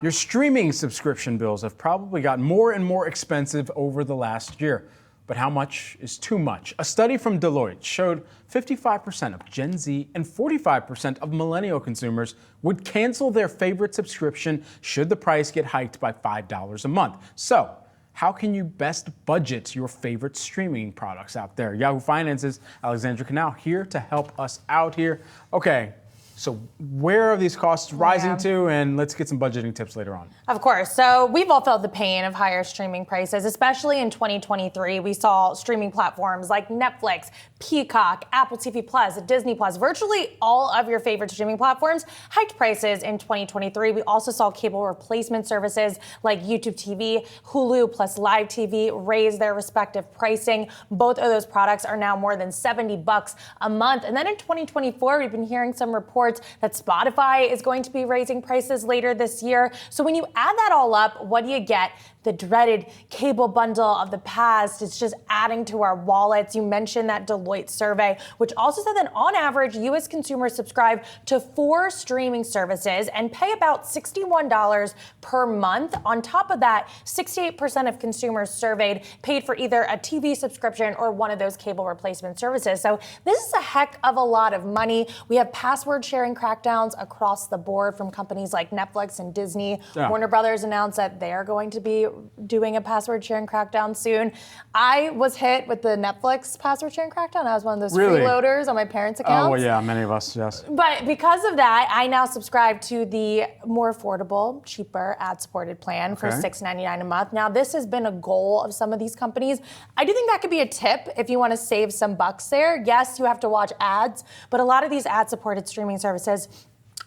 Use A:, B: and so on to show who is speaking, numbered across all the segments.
A: Your streaming subscription bills have probably gotten more and more expensive over the last year. But how much is too much? A study from Deloitte showed 55% of Gen Z and 45% of millennial consumers would cancel their favorite subscription should the price get hiked by $5 a month. So, how can you best budget your favorite streaming products out there? Yahoo Finance's Alexandra Canal here to help us out here. Okay. So where are these costs rising to? And let's get some budgeting tips later on.
B: Of course. So we've all felt the pain of higher streaming prices, especially in 2023. We saw streaming platforms like Netflix, Peacock, Apple TV Plus, Disney Plus, virtually all of your favorite streaming platforms hiked prices in 2023. We also saw cable replacement services like YouTube TV, Hulu plus Live TV raise their respective pricing. Both of those products are now more than $70 a month. And then in 2024, we've been hearing some reports that Spotify is going to be raising prices later this year. So when you add that all up, what do you get? The dreaded cable bundle of the past. It's just adding to our wallets. You mentioned that Deloitte survey, which also said that on average, U.S. consumers subscribe to 4 streaming services and pay about $61 per month. On top of that, 68% of consumers surveyed paid for either a TV subscription or one of those cable replacement services. So this is a heck of a lot of money. We have password sharing crackdowns across the board from companies like Netflix and Disney. Yeah. Warner Brothers announced that they're going to be doing a password sharing crackdown soon. I was hit with the Netflix password sharing crackdown. I was one of those freeloaders on my parents' accounts.
A: Oh, well, yeah, many of us, yes.
B: But because of that, I now subscribe to the more affordable, cheaper ad-supported plan for $6.99 a month. Now, this has been a goal of some of these companies. I do think that could be a tip if you want to save some bucks there. Yes, you have to watch ads, but a lot of these ad-supported streaming services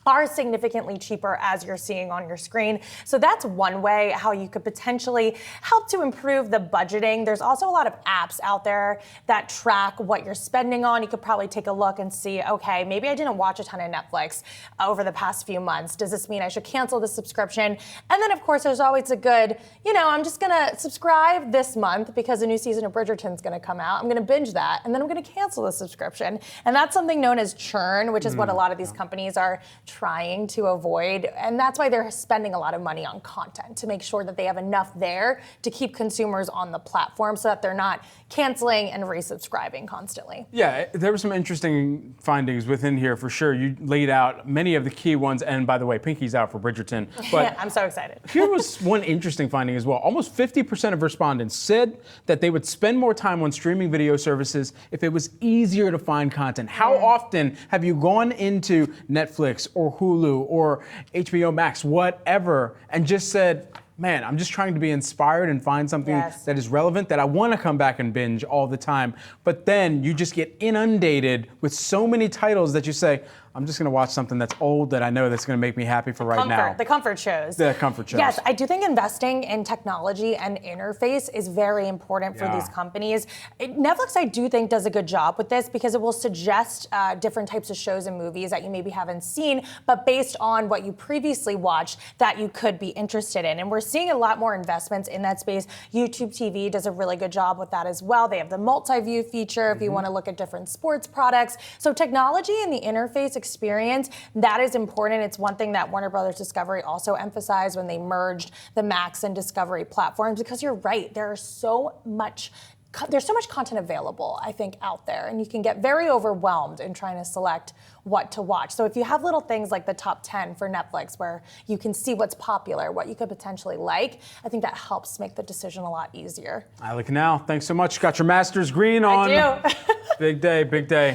B: are significantly cheaper, as you're seeing on your screen. So that's one way how you could potentially help to improve the budgeting. There's also a lot of apps out there that track what you're spending on. You could probably take a look and see, okay, maybe I didn't watch a ton of Netflix over the past few months. Does this mean I should cancel the subscription? And then, of course, there's always a good, I'm just gonna subscribe this month because a new season of Bridgerton's gonna come out. I'm gonna binge that, and then I'm gonna cancel the subscription. And that's something known as churn, which is what a lot of these companies are trying to avoid, and that's why they're spending a lot of money on content to make sure that they have enough there to keep consumers on the platform so that they're not canceling and resubscribing constantly.
A: Yeah, there were some interesting findings within here for sure. You laid out many of the key ones, and by the way, Pinky's out for Bridgerton. But
B: yeah, I'm so excited.
A: Here was one interesting finding as well. Almost 50% of respondents said that they would spend more time on streaming video services if it was easier to find content. How often have you gone into Netflix or Hulu or HBO Max, whatever, and just said, man, I'm just trying to be inspired and find something that is relevant that I want to come back and binge all the time. But then you just get inundated with so many titles that you say, I'm just going to watch something that's old that I know that's going to make me happy for right now.
B: The comfort shows.
A: The comfort shows.
B: Yes, I do think investing in technology and interface is very important for these companies. Netflix, I do think, does a good job with this because it will suggest different types of shows and movies that you maybe haven't seen, but based on what you previously watched that you could be interested in. And we're seeing a lot more investments in that space. YouTube TV does a really good job with that as well. They have the multi-view feature if you want to look at different sports products. So technology and the interface experience, that is important. It's one thing that Warner Brothers Discovery also emphasized when they merged the Max and Discovery platforms, because you're right, there's so much content available, I think, out there, and you can get very overwhelmed in trying to select what to watch. So if you have little things like the top 10 for Netflix where you can see what's popular, what you could potentially like, I think that helps make the decision a lot easier.
A: Alec Canal, thanks so much. Got your master's green on.
B: I do.
A: Big day, big day.